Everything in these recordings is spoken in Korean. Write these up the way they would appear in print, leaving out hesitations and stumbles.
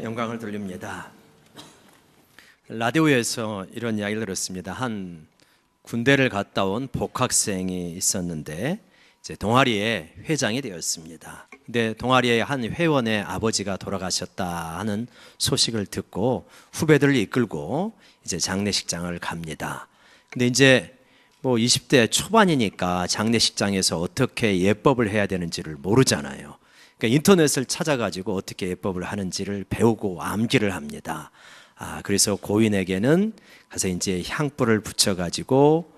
영광을 돌립니다. 라디오에서 이런 이야기를 들었습니다. 한 군대를 갔다 온 복학생이 있었는데 이제 동아리의 회장이 되었습니다. 근데 동아리의 한 회원의 아버지가 돌아가셨다 하는 소식을 듣고 후배들을 이끌고 이제 장례식장을 갑니다. 근데 이제 뭐 20대 초반이니까 장례식장에서 어떻게 예법을 해야 되는지를 모르잖아요. 그러니까 인터넷을 찾아가지고 어떻게 예법을 하는지를 배우고 암기를 합니다. 그래서 고인에게는 가서 이제 향불을 붙여가지고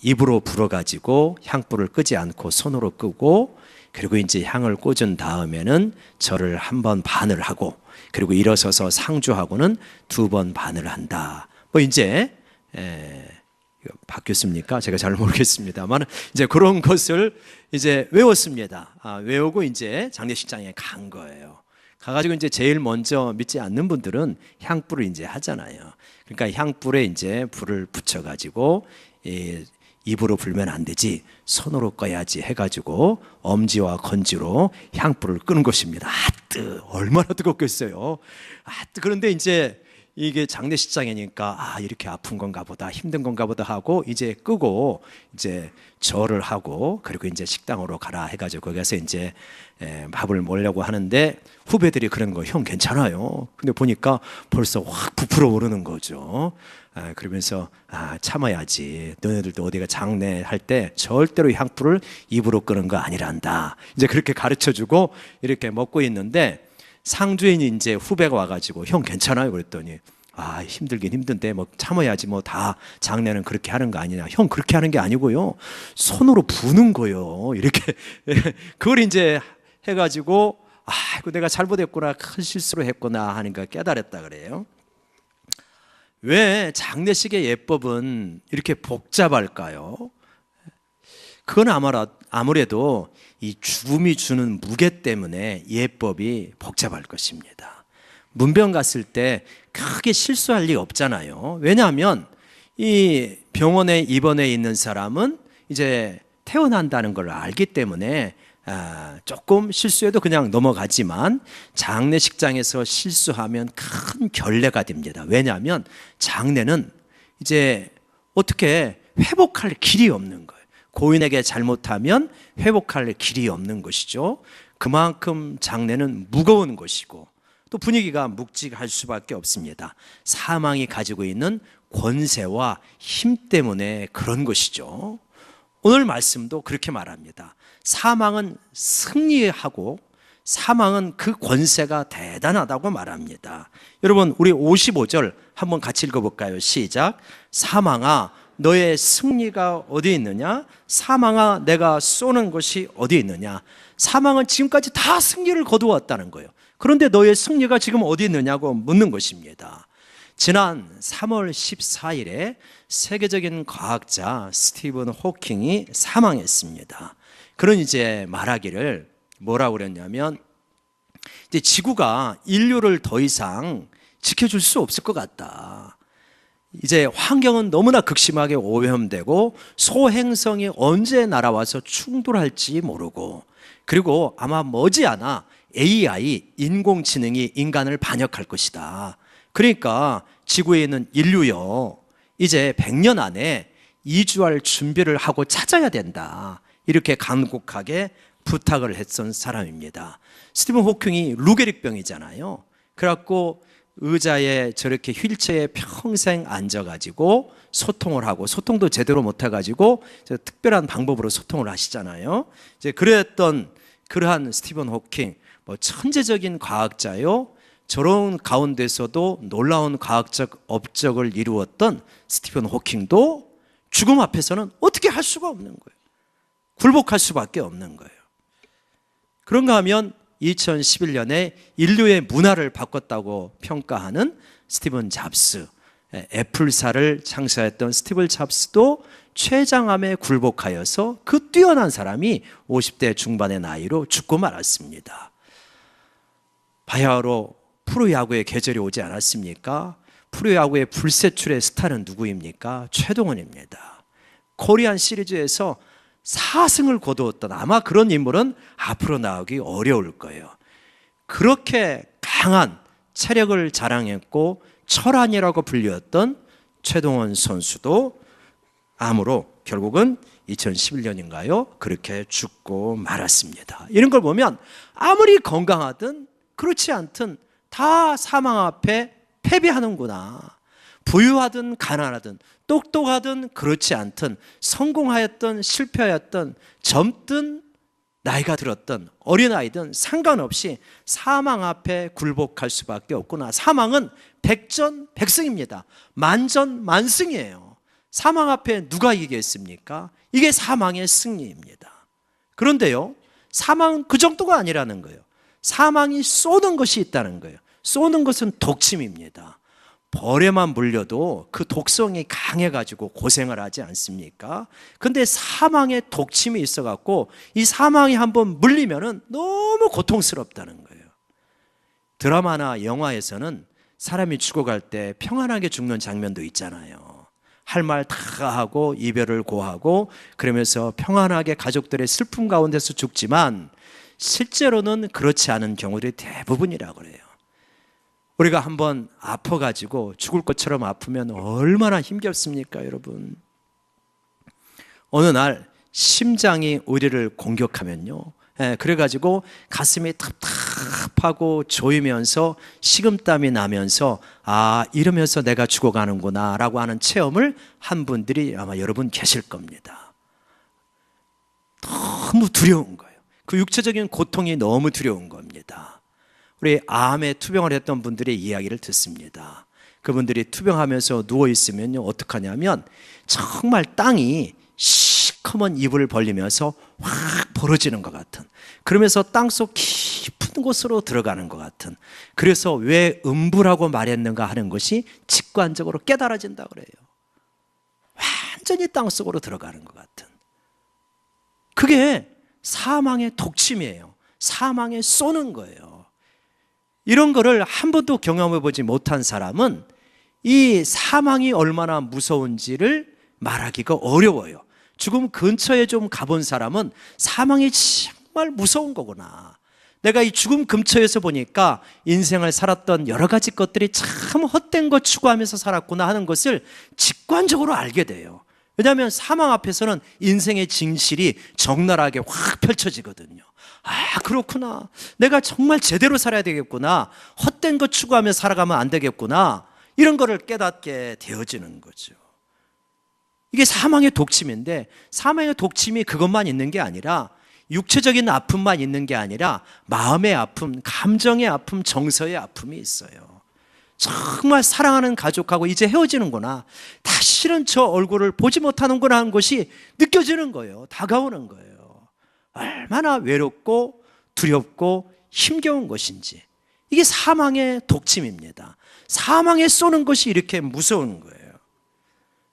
입으로 불어가지고 향불을 끄지 않고 손으로 끄고, 그리고 이제 향을 꽂은 다음에는 절을 한 번 반을 하고, 그리고 일어서서 상주하고는 2번 반을 한다. 뭐 이제 바뀌었습니까? 제가 잘 모르겠습니다만 이제 그런 것을 이제 외웠습니다. 외우고 이제 장례식장에 간 거예요. 가가지고 이제 제일 먼저 믿지 않는 분들은 향불을 이제 하잖아요. 그러니까 향불에 이제 불을 붙여가지고 입으로 불면 안 되지, 손으로 꺼야지 해가지고 엄지와 건지로 향불을 끄는 것입니다. 얼마나 뜨겁겠어요. 그런데 이제 이게 장례식장이니까 이렇게 아픈 건가 보다, 힘든 건가 보다 하고 이제 끄고 이제 절을 하고, 그리고 이제 식당으로 가라 해가지고 거기서 이제 밥을 먹으려고 하는데 후배들이 그런 거, 형 괜찮아요. 근데 보니까 벌써 확 부풀어 오르는 거죠. 그러면서 참아야지, 너네들도 어디가 장례할 때 절대로 향불을 입으로 끄는 거 아니란다. 이제 그렇게 가르쳐주고 이렇게 먹고 있는데 상주인이 이제 후배가 와가지고 형 괜찮아요? 그랬더니 힘들긴 힘든데 뭐 참아야지, 뭐 다 장례는 그렇게 하는 거 아니냐. 형 그렇게 하는 게 아니고요, 손으로 부는 거요. 이렇게 그걸 이제 해가지고 내가 잘못했구나, 큰 실수를 했구나 하니까 깨달았다 그래요. 왜 장례식의 예법은 이렇게 복잡할까요? 그건 아무래도 이 죽음이 주는 무게 때문에 예법이 복잡할 것입니다. 문병 갔을 때 크게 실수할 리 없잖아요. 왜냐하면 이 병원에 입원해 있는 사람은 이제 퇴원한다는 걸 알기 때문에 조금 실수해도 그냥 넘어가지만, 장례식장에서 실수하면 큰 결례가 됩니다. 왜냐하면 장례는 이제 어떻게 회복할 길이 없는 거예요. 고인에게 잘못하면 회복할 길이 없는 것이죠. 그만큼 장례는 무거운 것이고 또 분위기가 묵직할 수밖에 없습니다. 사망이 가지고 있는 권세와 힘 때문에 그런 것이죠. 오늘 말씀도 그렇게 말합니다. 사망은 승리하고 사망은 그 권세가 대단하다고 말합니다. 여러분, 우리 55절 한번 같이 읽어볼까요? 시작. 사망아, 너의 승리가 어디 있느냐? 사망아, 내가 쏘는 것이 어디 있느냐? 사망은 지금까지 다 승리를 거두었다는 거예요. 그런데 너의 승리가 지금 어디 있느냐고 묻는 것입니다. 지난 3월 14일에 세계적인 과학자 스티븐 호킹이 사망했습니다. 그런 이제 말하기를 뭐라고 그랬냐면, 이제 지구가 인류를 더 이상 지켜줄 수 없을 것 같다. 이제 환경은 너무나 극심하게 오염되고 소행성이 언제 날아와서 충돌할지 모르고, 그리고 아마 머지않아 AI, 인공지능이 인간을 반역할 것이다. 그러니까 지구에 있는 인류요, 이제 100년 안에 이주할 준비를 하고 찾아야 된다. 이렇게 간곡하게 부탁을 했던 사람입니다. 스티븐 호킹이 루게릭병이잖아요. 그래갖고 의자에 저렇게 휠체어에 평생 앉아가지고 소통을 하고, 소통도 제대로 못해가지고 특별한 방법으로 소통을 하시잖아요. 이제 그랬던 그러한 스티븐 호킹, 뭐 천재적인 과학자요, 저런 가운데서도 놀라운 과학적 업적을 이루었던 스티븐 호킹도 죽음 앞에서는 어떻게 할 수가 없는 거예요. 굴복할 수밖에 없는 거예요. 그런가 하면 2011년에 인류의 문화를 바꿨다고 평가하는 스티븐 잡스, 애플사를 창시했던 스티븐 잡스도 췌장암에 굴복하여서 그 뛰어난 사람이 50대 중반의 나이로 죽고 말았습니다. 바야흐로 프로야구의 계절이 오지 않았습니까? 프로야구의 불세출의 스타는 누구입니까? 최동원입니다. 코리안 시리즈에서 4승을 거두었던, 아마 그런 인물은 앞으로 나오기 어려울 거예요. 그렇게 강한 체력을 자랑했고 철환이라고 불렸던 최동원 선수도 암으로 결국은 2011년인가요? 그렇게 죽고 말았습니다. 이런 걸 보면 아무리 건강하든 그렇지 않든 다 사망 앞에 패배하는구나. 부유하든 가난하든 똑똑하든 그렇지 않든 성공하였든 실패하였든 젊든 나이가 들었든 어린아이든 상관없이 사망 앞에 굴복할 수밖에 없구나. 사망은 백전백승입니다. 만전만승이에요. 사망 앞에 누가 이기겠습니까? 이게 사망의 승리입니다. 그런데요, 사망은 그 정도가 아니라는 거예요. 사망이 쏘는 것이 있다는 거예요. 쏘는 것은 독침입니다. 벌에만 물려도 그 독성이 강해가지고 고생을 하지 않습니까? 근데 사망의 독침이 있어갖고 이 사망이 한번 물리면은 너무 고통스럽다는 거예요. 드라마나 영화에서는 사람이 죽어갈 때 평안하게 죽는 장면도 있잖아요. 할 말 다 하고 이별을 고하고 그러면서 평안하게 가족들의 슬픔 가운데서 죽지만 실제로는 그렇지 않은 경우들이 대부분이라고 그래요. 우리가 한번 아파가지고 죽을 것처럼 아프면 얼마나 힘겹습니까, 여러분? 어느 날 심장이 우리를 공격하면요, 그래가지고 가슴이 답답하고 조이면서 식은땀이 나면서 이러면서 내가 죽어가는구나 라고 하는 체험을 한 분들이 아마 여러분 계실 겁니다. 너무 두려운 거예요. 그 육체적인 고통이 너무 두려운 겁니다. 우리 암에 투병을 했던 분들의 이야기를 듣습니다. 그분들이 투병하면서 누워있으면요, 어떡하냐면 정말 땅이 시커먼 이불을 벌리면서 확 벌어지는 것 같은, 그러면서 땅속 깊은 곳으로 들어가는 것 같은, 그래서 왜 음부라고 말했는가 하는 것이 직관적으로 깨달아진다 그래요. 완전히 땅속으로 들어가는 것 같은, 그게 사망의 독침이에요. 사망에 쏘는 거예요. 이런 거를 한 번도 경험해 보지 못한 사람은 이 사망이 얼마나 무서운지를 말하기가 어려워요. 죽음 근처에 좀 가본 사람은 사망이 정말 무서운 거구나. 내가 이 죽음 근처에서 보니까 인생을 살았던 여러 가지 것들이 참 헛된 것 추구하면서 살았구나 하는 것을 직관적으로 알게 돼요. 왜냐하면 사망 앞에서는 인생의 진실이 적나라하게 확 펼쳐지거든요. 그렇구나. 내가 정말 제대로 살아야 되겠구나. 헛된 것 추구하며 살아가면 안 되겠구나. 이런 거를 깨닫게 되어지는 거죠. 이게 사망의 독침인데, 사망의 독침이 그것만 있는 게 아니라 육체적인 아픔만 있는 게 아니라 마음의 아픔, 감정의 아픔, 정서의 아픔이 있어요. 정말 사랑하는 가족하고 이제 헤어지는구나, 다시는 저 얼굴을 보지 못하는구나 하는 것이 느껴지는 거예요. 다가오는 거예요. 얼마나 외롭고 두렵고 힘겨운 것인지. 이게 사망의 독침입니다. 사망에 쏘는 것이 이렇게 무서운 거예요.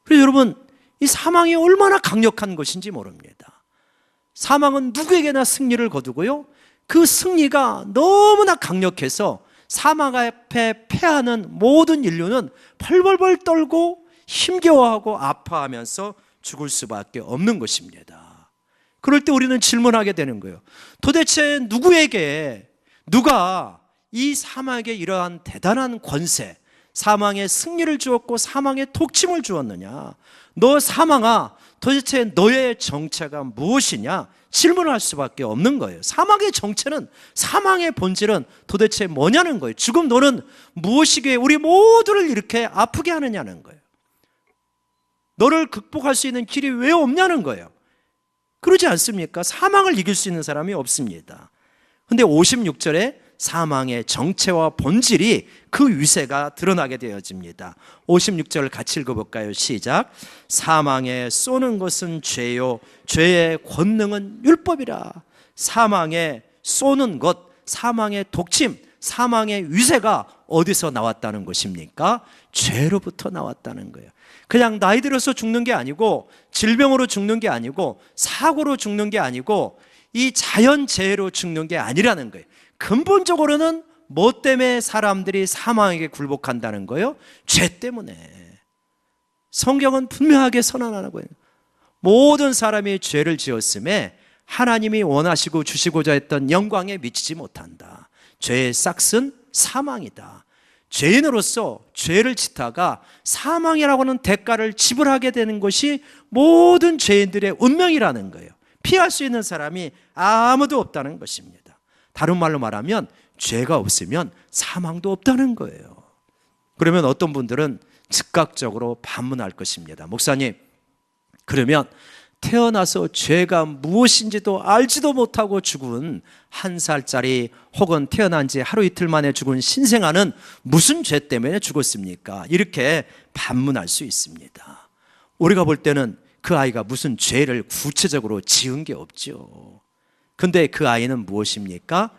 그래서 여러분, 이 사망이 얼마나 강력한 것인지 모릅니다. 사망은 누구에게나 승리를 거두고요, 그 승리가 너무나 강력해서 사망 앞에 패하는 모든 인류는 벌벌벌 떨고 힘겨워하고 아파하면서 죽을 수밖에 없는 것입니다. 그럴 때 우리는 질문하게 되는 거예요. 도대체 누가 이 사망에게 이러한 대단한 권세, 사망의 승리를 주었고 사망의 독침을 주었느냐? 너 사망아, 도대체 너의 정체가 무엇이냐? 질문을 할 수밖에 없는 거예요. 사망의 정체는, 사망의 본질은 도대체 뭐냐는 거예요. 죽음 너는 무엇이기에 우리 모두를 이렇게 아프게 하느냐는 거예요. 너를 극복할 수 있는 길이 왜 없냐는 거예요. 그러지 않습니까? 사망을 이길 수 있는 사람이 없습니다. 근데 56절에 사망의 정체와 본질이 그 위세가 드러나게 되어집니다. 56절 같이 읽어볼까요? 시작. 사망에 쏘는 것은 죄요, 죄의 권능은 율법이라. 사망에 쏘는 것, 사망의 독침, 사망의 위세가 어디서 나왔다는 것입니까? 죄로부터 나왔다는 거예요. 그냥 나이 들어서 죽는 게 아니고, 질병으로 죽는 게 아니고, 사고로 죽는 게 아니고, 이 자연재해로 죽는 게 아니라는 거예요. 근본적으로는 뭐 때문에 사람들이 사망에게 굴복한다는 거예요? 죄 때문에. 성경은 분명하게 선언하고 있는, 모든 사람이 죄를 지었음에 하나님이 원하시고 주시고자 했던 영광에 미치지 못한다. 죄의 싹은 사망이다. 죄인으로서 죄를 짓다가 사망이라고 하는 대가를 지불하게 되는 것이 모든 죄인들의 운명이라는 거예요. 피할 수 있는 사람이 아무도 없다는 것입니다. 다른 말로 말하면 죄가 없으면 사망도 없다는 거예요. 그러면 어떤 분들은 즉각적으로 반문할 것입니다. 목사님, 그러면 태어나서 죄가 무엇인지도 알지도 못하고 죽은 1살짜리 혹은 태어난 지 하루 이틀 만에 죽은 신생아는 무슨 죄 때문에 죽었습니까? 이렇게 반문할 수 있습니다. 우리가 볼 때는 그 아이가 무슨 죄를 구체적으로 지은 게 없죠. 근데 그 아이는 무엇입니까?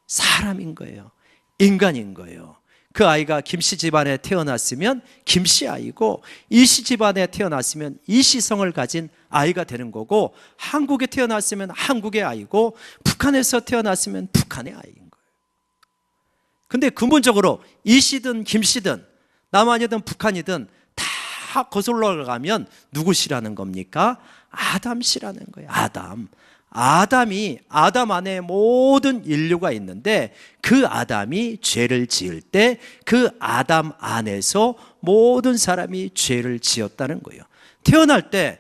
사람인 거예요. 인간인 거예요. 그 아이가 김씨 집안에 태어났으면 김씨 아이고, 이씨 집안에 태어났으면 이씨성을 가진 아이가 되는 거고, 한국에 태어났으면 한국의 아이고, 북한에서 태어났으면 북한의 아이인 거예요. 근데 근본적으로 이씨든 김씨든 남한이든 북한이든 다 거슬러 가면 누구시라는 겁니까? 아담씨라는 거예요. 아담이, 아담 안에 모든 인류가 있는데 그 아담이 죄를 지을 때 그 아담 안에서 모든 사람이 죄를 지었다는 거예요. 태어날 때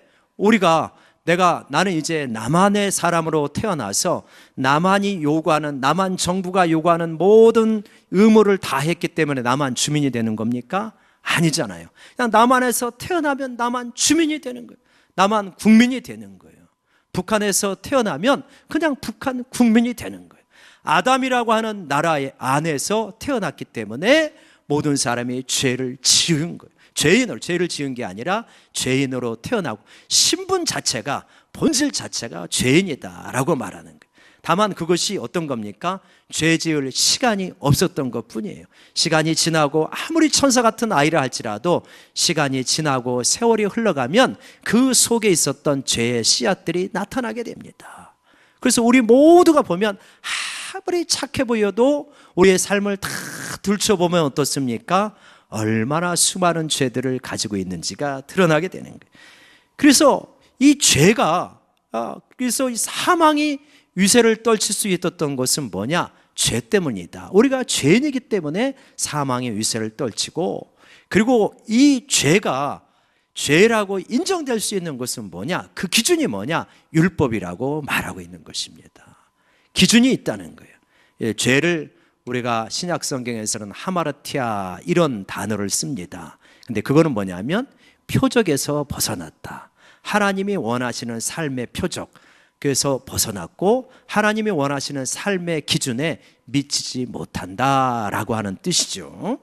나는 이제 남한의 사람으로 태어나서 남한이 요구하는, 남한 정부가 요구하는 모든 의무를 다 했기 때문에 남한 주민이 되는 겁니까? 아니잖아요. 그냥 남한에서 태어나면 남한 주민이 되는 거예요. 남한 국민이 되는 거예요. 북한에서 태어나면 그냥 북한 국민이 되는 거예요. 아담이라고 하는 나라 안에서 태어났기 때문에 모든 사람이 죄를 지은 거예요. 죄를 지은 게 아니라 죄인으로 태어나고, 신분 자체가, 본질 자체가 죄인이다라고 말하는 거예요. 다만 그것이 어떤 겁니까? 죄 지을 시간이 없었던 것 뿐이에요. 시간이 지나고 아무리 천사 같은 아이라 할지라도 시간이 지나고 세월이 흘러가면 그 속에 있었던 죄의 씨앗들이 나타나게 됩니다. 그래서 우리 모두가 보면 아무리 착해 보여도 우리의 삶을 다 들춰보면 어떻습니까? 얼마나 수많은 죄들을 가지고 있는지가 드러나게 되는 거예요. 그래서 이 죄가, 그래서 이 사망이 위세를 떨칠 수 있었던 것은 뭐냐? 죄 때문이다. 우리가 죄인이기 때문에 사망의 위세를 떨치고, 그리고 이 죄가 죄라고 인정될 수 있는 것은 뭐냐? 그 기준이 뭐냐? 율법이라고 말하고 있는 것입니다. 기준이 있다는 거예요. 예, 죄를 우리가 신약 성경에서는 하마르티아 이런 단어를 씁니다. 근데 그거는 뭐냐면 표적에서 벗어났다. 하나님이 원하시는 삶의 표적, 그래서 벗어났고 하나님이 원하시는 삶의 기준에 미치지 못한다라고 하는 뜻이죠.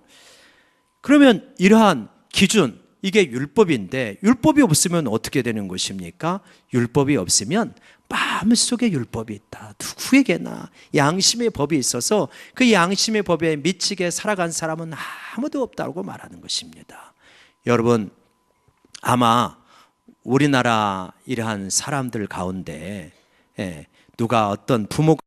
그러면 이러한 기준, 이게 율법인데 율법이 없으면 어떻게 되는 것입니까? 율법이 없으면 마음속에 율법이 있다. 누구에게나 양심의 법이 있어서 그 양심의 법에 미치게 살아간 사람은 아무도 없다고 말하는 것입니다. 여러분, 아마 우리나라 이러한 사람들 가운데 누가 어떤 부모가,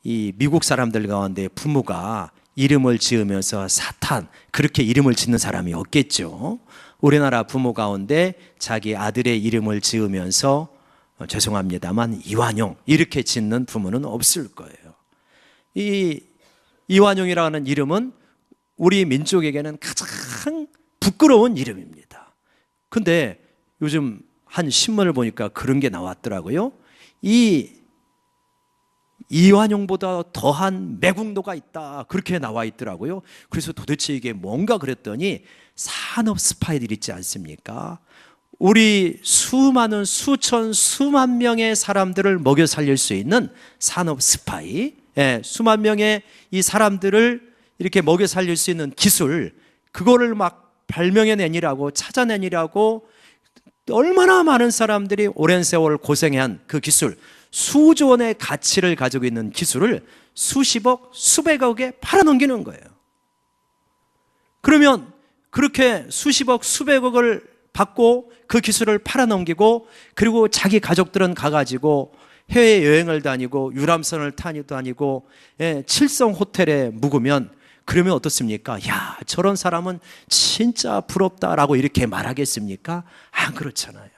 이 미국 사람들 가운데 부모가 이름을 지으면서 사탄, 그렇게 이름을 짓는 사람이 없겠죠. 우리나라 부모 가운데 자기 아들의 이름을 지으면서 죄송합니다만 이완용 이렇게 짓는 부모는 없을 거예요. 이 이완용이라는 이름은 우리 민족에게는 가장 부끄러운 이름입니다. 근데 요즘 한 신문을 보니까 그런 게 나왔더라고요. 이 이완용보다 더한 매국노가 있다, 그렇게 나와 있더라고요. 그래서 도대체 이게 뭔가 그랬더니 산업 스파이들 있지 않습니까? 우리 수많은 수천 수만 명의 사람들을 먹여 살릴 수 있는 산업 스파이, 수만 명의 이 사람들을 이렇게 먹여 살릴 수 있는 기술, 그거를 막 발명해내니라고, 찾아내니라고 얼마나 많은 사람들이 오랜 세월 고생한 그 기술, 수조 원의 가치를 가지고 있는 기술을 수십억, 수백억에 팔아넘기는 거예요. 그러면 그렇게 수십억, 수백억을 받고 그 기술을 팔아넘기고, 그리고 자기 가족들은 가가지고 해외여행을 다니고 유람선을 다니고 칠성 호텔에 묵으면, 그러면 어떻습니까? 야, 저런 사람은 진짜 부럽다라고 이렇게 말하겠습니까? 안 그렇잖아요.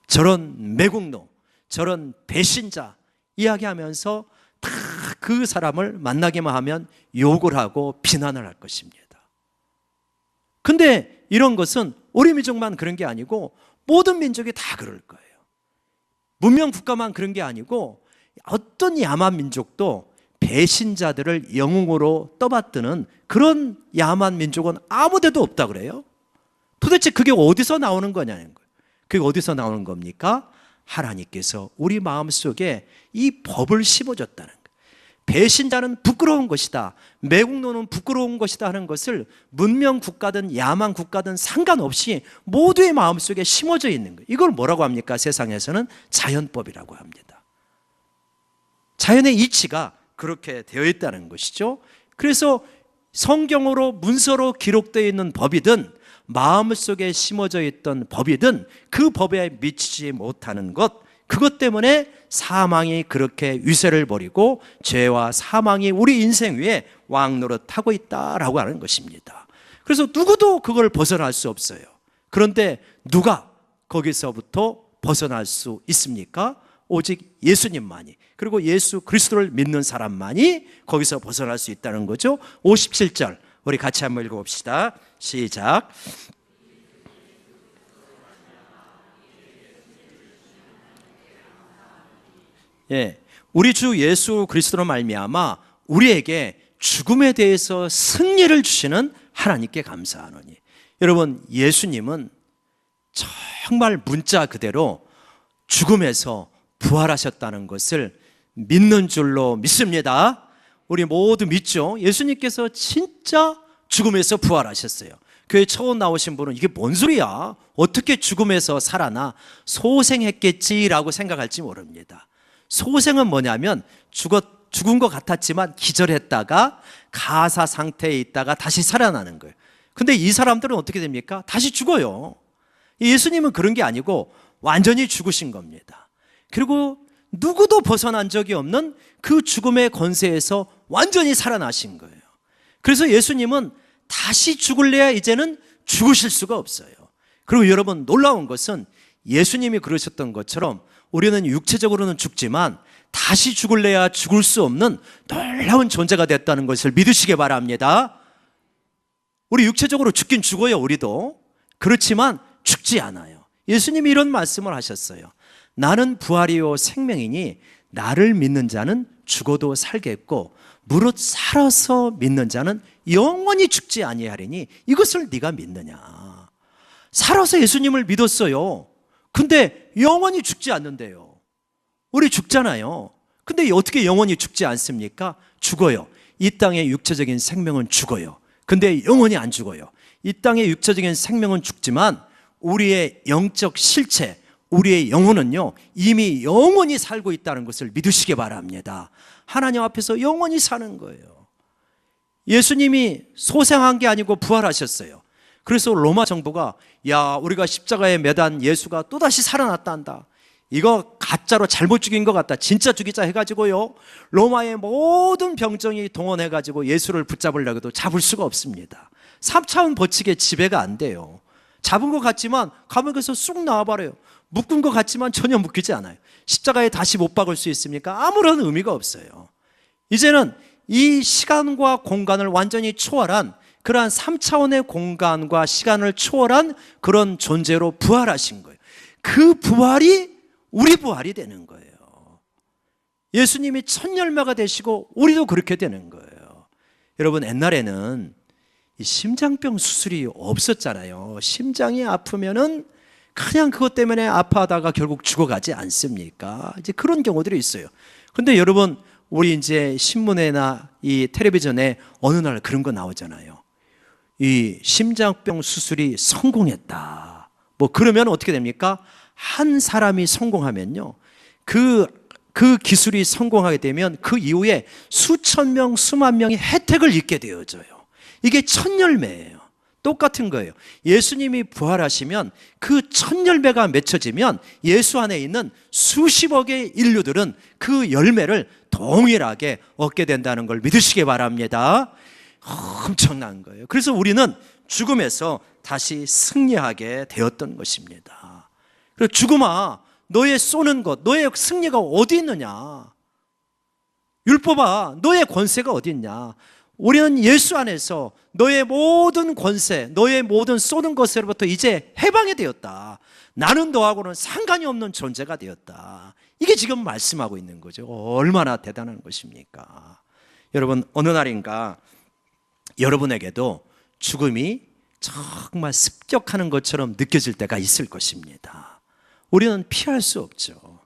저런 매국노, 저런 배신자 이야기하면서 다 그 사람을 만나기만 하면 욕을 하고 비난을 할 것입니다. 근데 이런 것은 우리 민족만 그런 게 아니고 모든 민족이 다 그럴 거예요. 문명 국가만 그런 게 아니고 어떤 야만 민족도 배신자들을 영웅으로 떠받드는 그런 야만 민족은 아무 데도 없다 그래요. 도대체 그게 어디서 나오는 거냐는 거예요. 그게 어디서 나오는 겁니까? 하나님께서 우리 마음속에 이 법을 심어줬다는 거예요. 배신자는 부끄러운 것이다, 매국노는 부끄러운 것이다 하는 것을 문명 국가든 야만 국가든 상관없이 모두의 마음속에 심어져 있는 거예요. 이걸 뭐라고 합니까? 세상에서는 자연법이라고 합니다. 자연의 이치가 그렇게 되어 있다는 것이죠. 그래서 성경으로 문서로 기록되어 있는 법이든 마음속에 심어져 있던 법이든 그 법에 미치지 못하는 것, 그것 때문에 사망이 그렇게 위세를 벌이고 죄와 사망이 우리 인생 위에 왕노릇하고 있다라고 하는 것입니다. 그래서 누구도 그걸 벗어날 수 없어요. 그런데 누가 거기서부터 벗어날 수 있습니까? 오직 예수님만이, 그리고 예수 그리스도를 믿는 사람만이 거기서 벗어날 수 있다는 거죠. 57절 우리 같이 한번 읽어봅시다. 시작. 예, 우리 주 예수 그리스도로 말미암아 우리에게 죽음에 대해서 승리를 주시는 하나님께 감사하노니. 여러분, 예수님은 정말 문자 그대로 죽음에서 부활하셨다는 것을 믿는 줄로 믿습니다. 우리 모두 믿죠? 예수님께서 진짜 죽음에서 부활하셨어요. 교회 처음 나오신 분은 이게 뭔 소리야? 어떻게 죽음에서 살아나? 소생했겠지라고 생각할지 모릅니다. 소생은 뭐냐면 죽은 것 같았지만 기절했다가 가사 상태에 있다가 다시 살아나는 거예요. 근데 이 사람들은 어떻게 됩니까? 다시 죽어요. 예수님은 그런 게 아니고 완전히 죽으신 겁니다. 그리고 누구도 벗어난 적이 없는 그 죽음의 권세에서 완전히 살아나신 거예요. 그래서 예수님은 다시 죽을래야 이제는 죽으실 수가 없어요. 그리고 여러분, 놀라운 것은 예수님이 그러셨던 것처럼 우리는 육체적으로는 죽지만 다시 죽을래야 죽을 수 없는 놀라운 존재가 됐다는 것을 믿으시기 바랍니다. 우리 육체적으로 죽긴 죽어요, 우리도. 그렇지만 죽지 않아요. 예수님이 이런 말씀을 하셨어요. 나는 부활이요 생명이니 나를 믿는 자는 죽어도 살겠고 무릇 살아서 믿는 자는 영원히 죽지 아니하리니 이것을 네가 믿느냐. 살아서 예수님을 믿었어요. 근데 영원히 죽지 않는데요. 우리 죽잖아요. 근데 어떻게 영원히 죽지 않습니까? 죽어요. 이 땅의 육체적인 생명은 죽어요. 근데 영원히 안 죽어요. 이 땅의 육체적인 생명은 죽지만 우리의 영적 실체, 우리의 영혼은요, 이미 영원히 살고 있다는 것을 믿으시기 바랍니다. 하나님 앞에서 영원히 사는 거예요. 예수님이 소생한 게 아니고 부활하셨어요. 그래서 로마 정부가 야, 우리가 십자가에 매단 예수가 또다시 살아났다 한다. 이거 가짜로 잘못 죽인 것 같다. 진짜 죽이자 해가지고요, 로마의 모든 병정이 동원해가지고 예수를 붙잡으려고 해도 잡을 수가 없습니다. 3차원 법칙에 지배가 안 돼요. 잡은 것 같지만 감옥에서 쑥 나와버려요. 묶은 것 같지만 전혀 묶이지 않아요. 십자가에 다시 못 박을 수 있습니까? 아무런 의미가 없어요. 이제는 이 시간과 공간을 완전히 초월한 그러한 3차원의 공간과 시간을 초월한 그런 존재로 부활하신 거예요. 그 부활이 우리 부활이 되는 거예요. 예수님이 첫 열매가 되시고 우리도 그렇게 되는 거예요. 여러분, 옛날에는 이 심장병 수술이 없었잖아요. 심장이 아프면은 그냥 그것 때문에 아파하다가 결국 죽어가지 않습니까? 이제 그런 경우들이 있어요. 근데 여러분, 우리 이제 신문에나 이 텔레비전에 어느 날 그런 거 나오잖아요. 이 심장병 수술이 성공했다. 뭐 그러면 어떻게 됩니까? 한 사람이 성공하면요, 그 기술이 성공하게 되면 그 이후에 수천 명, 수만 명이 혜택을 입게 되어져요. 이게 첫 열매예요. 똑같은 거예요. 예수님이 부활하시면 그 첫 열매가 맺혀지면 예수 안에 있는 수십억의 인류들은 그 열매를 동일하게 얻게 된다는 걸 믿으시기 바랍니다. 엄청난 거예요. 그래서 우리는 죽음에서 다시 승리하게 되었던 것입니다. 그래서 죽음아, 너의 쏘는 것, 너의 승리가 어디 있느냐? 율법아, 너의 권세가 어디 있냐? 우리는 예수 안에서 너의 모든 권세, 너의 모든 쏘는 것으로부터 이제 해방이 되었다. 나는 너하고는 상관이 없는 존재가 되었다. 이게 지금 말씀하고 있는 거죠. 얼마나 대단한 것입니까? 여러분, 어느 날인가 여러분에게도 죽음이 정말 습격하는 것처럼 느껴질 때가 있을 것입니다. 우리는 피할 수 없죠.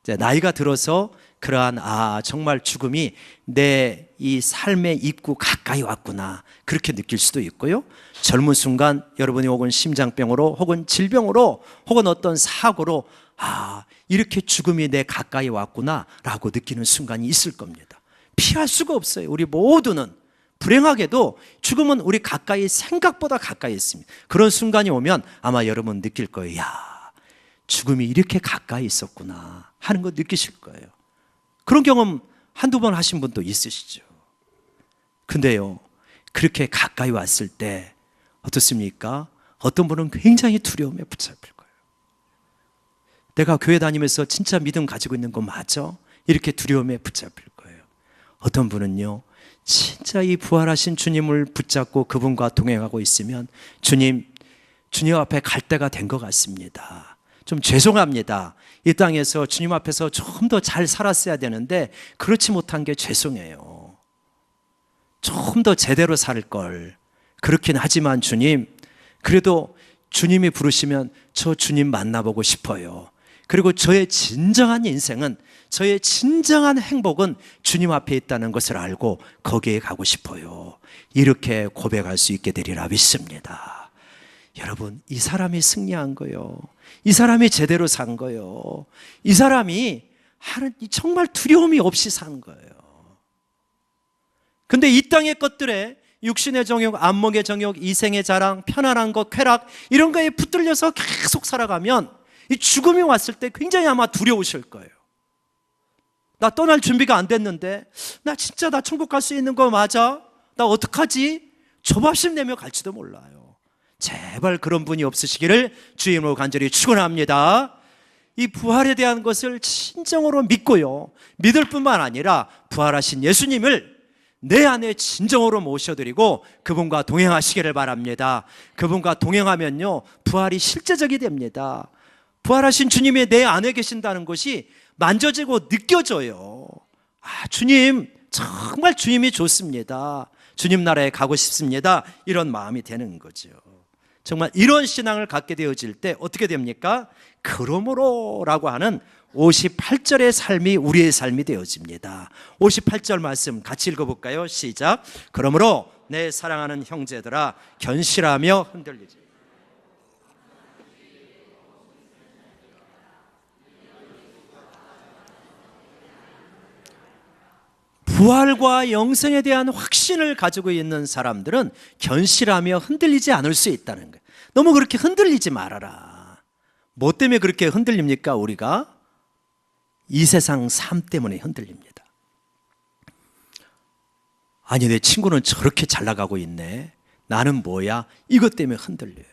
이제 나이가 들어서 그러한 정말 죽음이 내 이 삶의 입구 가까이 왔구나, 그렇게 느낄 수도 있고요. 젊은 순간 여러분이 혹은 심장병으로 혹은 질병으로 혹은 어떤 사고로 이렇게 죽음이 내 가까이 왔구나 라고 느끼는 순간이 있을 겁니다. 피할 수가 없어요. 우리 모두는 불행하게도 죽음은 우리 가까이, 생각보다 가까이 있습니다. 그런 순간이 오면 아마 여러분 느낄 거예요. 야, 죽음이 이렇게 가까이 있었구나 하는 거 느끼실 거예요. 그런 경험 한두 번 하신 분도 있으시죠. 근데요, 그렇게 가까이 왔을 때 어떻습니까? 어떤 분은 굉장히 두려움에 붙잡힐 거예요. 내가 교회 다니면서 진짜 믿음 가지고 있는 거 맞아? 이렇게 두려움에 붙잡힐 거예요. 어떤 분은요, 진짜 이 부활하신 주님을 붙잡고 그분과 동행하고 있으면 주님 앞에 갈 때가 된 것 같습니다. 좀 죄송합니다. 이 땅에서 주님 앞에서 좀 더 잘 살았어야 되는데 그렇지 못한 게 죄송해요. 좀 더 제대로 살 걸. 그렇긴 하지만 주님, 그래도 주님이 부르시면 저 주님 만나보고 싶어요. 그리고 저의 진정한 인생은, 저의 진정한 행복은 주님 앞에 있다는 것을 알고 거기에 가고 싶어요. 이렇게 고백할 수 있게 되리라 믿습니다. 여러분, 이 사람이 승리한 거요. 이 사람이 제대로 산 거요. 이 사람이 정말 두려움이 없이 산 거예요. 근데 이 땅의 것들에 육신의 정욕, 안목의 정욕, 이생의 자랑, 편안한 것, 쾌락, 이런 거에 붙들려서 계속 살아가면 이 죽음이 왔을 때 굉장히 아마 두려우실 거예요. 나 떠날 준비가 안 됐는데, 나 진짜 천국 갈 수 있는 거 맞아? 나 어떡하지? 조바심 내며 갈지도 몰라요. 제발 그런 분이 없으시기를 주님으로 간절히 축원합니다. 이 부활에 대한 것을 진정으로 믿고요, 믿을 뿐만 아니라 부활하신 예수님을 내 안에 진정으로 모셔드리고 그분과 동행하시기를 바랍니다. 그분과 동행하면요, 부활이 실제적이 됩니다. 부활하신 주님이 내 안에 계신다는 것이 만져지고 느껴져요. 주님, 정말 주님이 좋습니다. 주님 나라에 가고 싶습니다. 이런 마음이 되는 거죠. 정말 이런 신앙을 갖게 되어질 때 어떻게 됩니까? 그러므로 라고 하는 58절의 삶이 우리의 삶이 되어집니다. 58절 말씀 같이 읽어볼까요? 시작. 그러므로 내 사랑하는 형제들아, 견실하며 흔들리지. 부활과 영생에 대한 확신을 가지고 있는 사람들은 견실하며 흔들리지 않을 수 있다는 거예요. 너무 그렇게 흔들리지 말아라. 뭐 때문에 그렇게 흔들립니까? 우리가 이 세상 삶 때문에 흔들립니다. 아니, 내 친구는 저렇게 잘 나가고 있네, 나는 뭐야? 이것 때문에 흔들려요.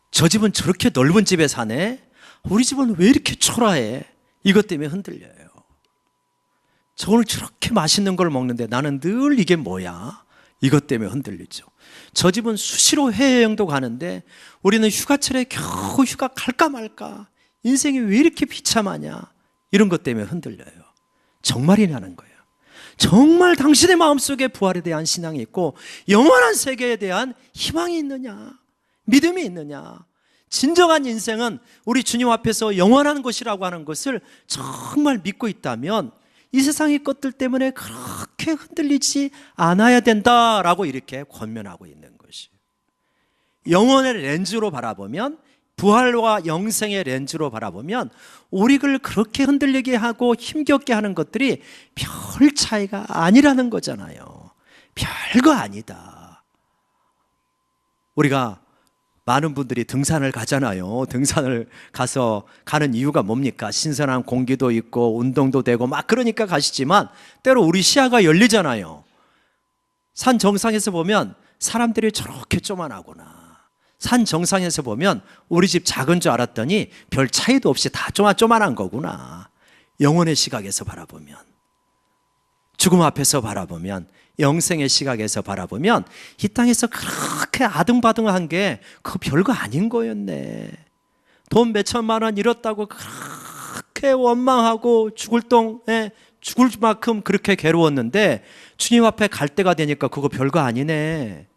저 집은 저렇게 넓은 집에 사네, 우리 집은 왜 이렇게 초라해? 이것 때문에 흔들려요. 저 오늘 저렇게 맛있는 걸 먹는데 나는 늘 이게 뭐야? 이것 때문에 흔들리죠. 저 집은 수시로 해외여행도 가는데 우리는 휴가철에 겨우 휴가 갈까 말까, 인생이 왜 이렇게 비참하냐, 이런 것 때문에 흔들려요. 정말이냐는 거예요. 정말 당신의 마음속에 부활에 대한 신앙이 있고 영원한 세계에 대한 희망이 있느냐, 믿음이 있느냐. 진정한 인생은 우리 주님 앞에서 영원한 것이라고 하는 것을 정말 믿고 있다면 이 세상의 것들 때문에 그렇게 흔들리지 않아야 된다라고 이렇게 권면하고 있는 것이에요. 영혼의 렌즈로 바라보면, 부활과 영생의 렌즈로 바라보면 우리를 그렇게 흔들리게 하고 힘겹게 하는 것들이 별 차이가 아니라는 거잖아요. 별거 아니다. 우리가 많은 분들이 등산을 가잖아요. 등산을 가는 이유가 뭡니까? 신선한 공기도 있고 운동도 되고 막 그러니까 가시지만 때로 우리 시야가 열리잖아요. 산 정상에서 보면 사람들이 저렇게 쪼만하구나. 산 정상에서 보면 우리 집 작은 줄 알았더니 별 차이도 없이 다 쪼만한 거구나. 영혼의 시각에서 바라보면. 죽음 앞에서 바라보면, 영생의 시각에서 바라보면 이 땅에서 그렇게 아등바등한 게 그거 별거 아닌 거였네. 돈 몇천만 원 잃었다고 그렇게 원망하고 죽을 만큼 그렇게 괴로웠는데 주님 앞에 갈 때가 되니까 그거 별거 아니네.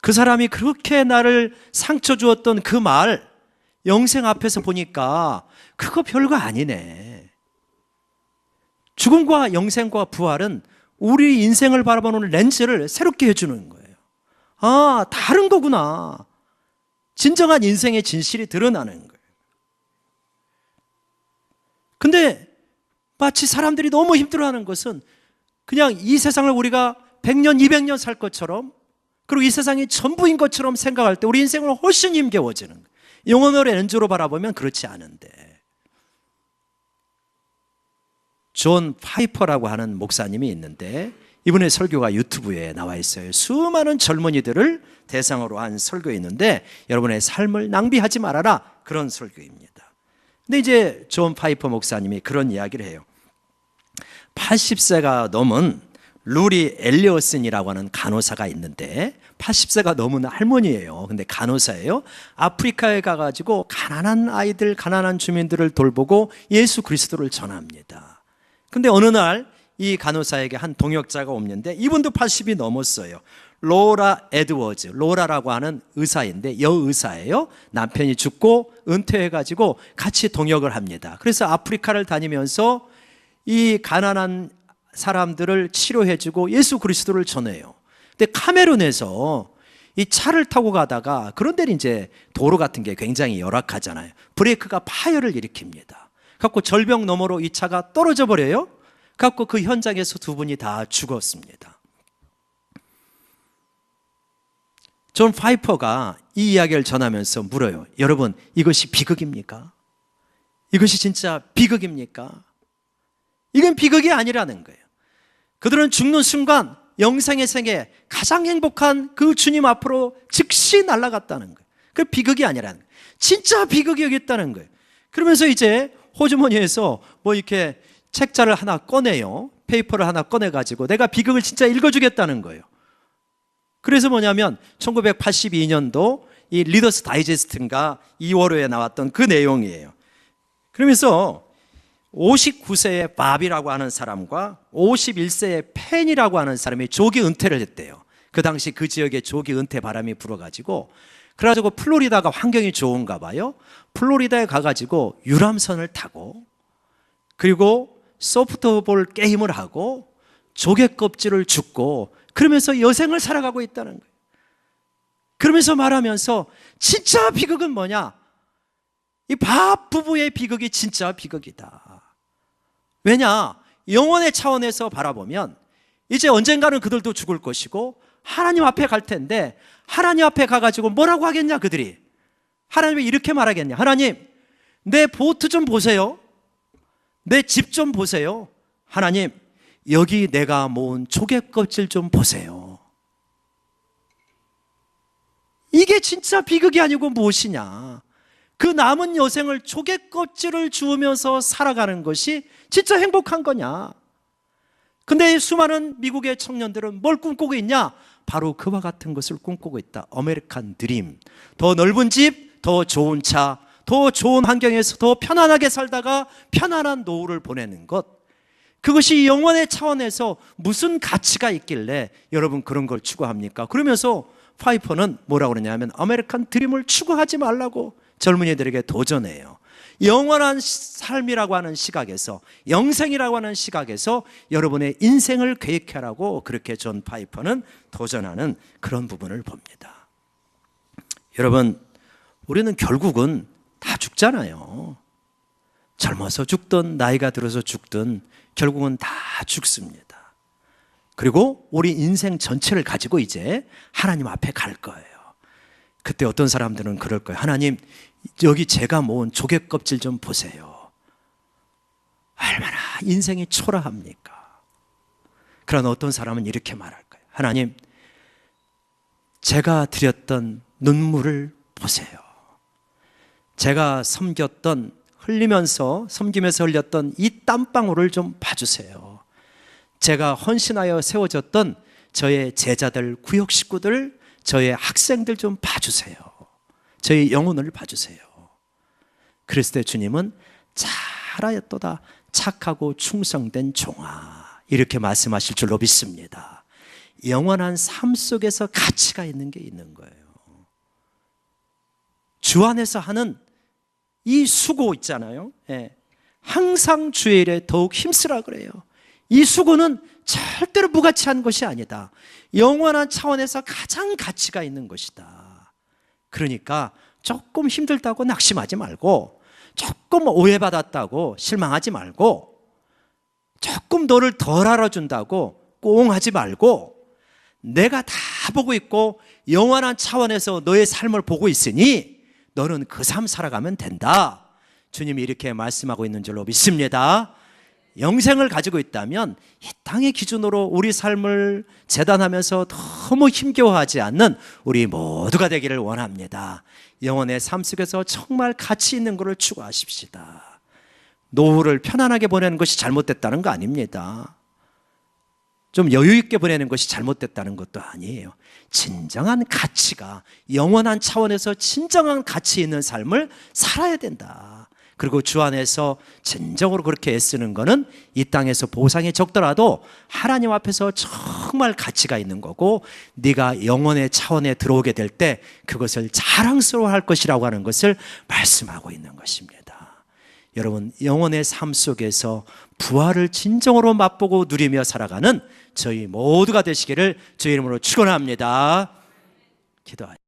그 사람이 그렇게 나를 상처 주었던 그 말, 영생 앞에서 보니까 그거 별거 아니네. 죽음과 영생과 부활은 우리 인생을 바라보는 렌즈를 새롭게 해주는 거예요. 아, 다른 거구나. 진정한 인생의 진실이 드러나는 거예요. 근데 마치 사람들이 너무 힘들어하는 것은 그냥 이 세상을 우리가 100년, 200년 살 것처럼, 그리고 이 세상이 전부인 것처럼 생각할 때 우리 인생은 훨씬 힘겨워지는 거예요. 영혼을 렌즈로 바라보면 그렇지 않은데. 존 파이퍼라고 하는 목사님이 있는데 이분의 설교가 유튜브에 나와 있어요. 수많은 젊은이들을 대상으로 한 설교였는데 여러분의 삶을 낭비하지 말아라, 그런 설교입니다. 근데 이제 존 파이퍼 목사님이 그런 이야기를 해요. 80세가 넘은 루리 엘리어슨이라고 하는 간호사가 있는데 80세가 넘은 할머니예요. 근데 간호사예요. 아프리카에 가가지고 가난한 아이들, 가난한 주민들을 돌보고 예수 그리스도를 전합니다. 근데 어느 날 이 간호사에게 한 동역자가 오는데 이분도 80이 넘었어요. 로라 에드워즈, 로라라고 하는 의사인데 여의사예요. 남편이 죽고 은퇴해가지고 같이 동역을 합니다. 그래서 아프리카를 다니면서 이 가난한 사람들을 치료해주고 예수 그리스도를 전해요. 근데 카메룬에서 이 차를 타고 가다가, 그런데 이제 도로 같은 게 굉장히 열악하잖아요. 브레이크가 파열을 일으킵니다. 갖고 절벽 너머로 이 차가 떨어져 버려요. 갖고 그 현장에서 두 분이 다 죽었습니다. 존 파이퍼가 이 이야기를 전하면서 물어요. 여러분, 이것이 비극입니까? 이것이 진짜 비극입니까? 이건 비극이 아니라는 거예요. 그들은 죽는 순간 영생의 생에 가장 행복한 그 주님 앞으로 즉시 날아갔다는 거예요. 그 비극이 아니라는 거예요. 진짜 비극이 여기 있다는 거예요. 그러면서 이제 호주머니에서 뭐 이렇게 책자를 하나 꺼내요. 페이퍼를 하나 꺼내가지고 내가 비극을 진짜 읽어주겠다는 거예요. 그래서 뭐냐면 1982년도 이 리더스 다이제스트인가 2월호에 나왔던 그 내용이에요. 그러면서 59세의 밥이라고 하는 사람과 51세의 펜이라고 하는 사람이 조기 은퇴를 했대요. 그 당시 그 지역에 조기 은퇴 바람이 불어가지고, 그래가지고 플로리다가 환경이 좋은가 봐요. 플로리다에 가가지고 유람선을 타고, 그리고 소프트볼 게임을 하고 조개 껍질을 줍고, 그러면서 여생을 살아가고 있다는 거예요. 그러면서 말하면서 진짜 비극은 뭐냐? 이 밥 부부의 비극이 진짜 비극이다. 왜냐? 영혼의 차원에서 바라보면 이제 언젠가는 그들도 죽을 것이고 하나님 앞에 갈 텐데, 하나님 앞에 가가지고 뭐라고 하겠냐 그들이? 하나님이 이렇게 말하겠냐? 하나님, 내 보트 좀 보세요. 내 집 좀 보세요. 하나님, 여기 내가 모은 조개 껍질 좀 보세요. 이게 진짜 비극이 아니고 무엇이냐? 그 남은 여생을 조개 껍질을 주우면서 살아가는 것이 진짜 행복한 거냐? 근데 수많은 미국의 청년들은 뭘 꿈꾸고 있냐? 바로 그와 같은 것을 꿈꾸고 있다. 아메리칸 드림. 더 넓은 집, 더 좋은 차, 더 좋은 환경에서 더 편안하게 살다가 편안한 노후를 보내는 것. 그것이 영혼의 차원에서 무슨 가치가 있길래 여러분 그런 걸 추구합니까? 그러면서 파이퍼는 뭐라고 그러냐면 아메리칸 드림을 추구하지 말라고 젊은이들에게 도전해요. 영원한 삶이라고 하는 시각에서, 영생이라고 하는 시각에서 여러분의 인생을 계획하라고 그렇게 존 파이퍼는 도전하는 그런 부분을 봅니다. 여러분, 우리는 결국은 다 죽잖아요. 젊어서 죽든 나이가 들어서 죽든 결국은 다 죽습니다. 그리고 우리 인생 전체를 가지고 이제 하나님 앞에 갈 거예요. 그때 어떤 사람들은 그럴 거예요. 하나님, 여기 제가 모은 조개 껍질 좀 보세요. 얼마나 인생이 초라합니까? 그러나 어떤 사람은 이렇게 말할 거예요. 하나님, 제가 드렸던 눈물을 보세요. 제가 섬겼던, 섬기면서 흘렸던 이 땀방울을 좀 봐주세요. 제가 헌신하여 세워졌던 저의 제자들, 구역 식구들, 저의 학생들 좀 봐주세요. 저의 영혼을 봐주세요. 그랬을 때 주님은 잘하였도다 착하고 충성된 종아, 이렇게 말씀하실 줄로 믿습니다. 영원한 삶 속에서 가치가 있는 게 있는 거예요. 주 안에서 하는 이 수고 있잖아요. 항상 주의 일에 더욱 힘쓰라 그래요. 이 수고는 절대로 무가치한 것이 아니다. 영원한 차원에서 가장 가치가 있는 것이다. 그러니까 조금 힘들다고 낙심하지 말고, 조금 오해받았다고 실망하지 말고, 조금 너를 덜 알아준다고 꽁하지 말고, 내가 다 보고 있고 영원한 차원에서 너의 삶을 보고 있으니 너는 그 삶 살아가면 된다. 주님이 이렇게 말씀하고 있는 줄로 믿습니다. 영생을 가지고 있다면 이 땅의 기준으로 우리 삶을 재단하면서 너무 힘겨워하지 않는 우리 모두가 되기를 원합니다. 영혼의 삶 속에서 정말 가치 있는 것을 추구하십시다. 노후를 편안하게 보내는 것이 잘못됐다는 거 아닙니다. 좀 여유 있게 보내는 것이 잘못됐다는 것도 아니에요. 진정한 가치가, 영원한 차원에서 진정한 가치 있는 삶을 살아야 된다. 그리고 주 안에서 진정으로 그렇게 애쓰는 것은 이 땅에서 보상이 적더라도 하나님 앞에서 정말 가치가 있는 거고, 네가 영원의 차원에 들어오게 될 때 그것을 자랑스러워할 것이라고 하는 것을 말씀하고 있는 것입니다. 여러분, 영원의 삶 속에서 부활을 진정으로 맛보고 누리며 살아가는 저희 모두가 되시기를 주의 이름으로 축원합니다. 기도하겠습니다.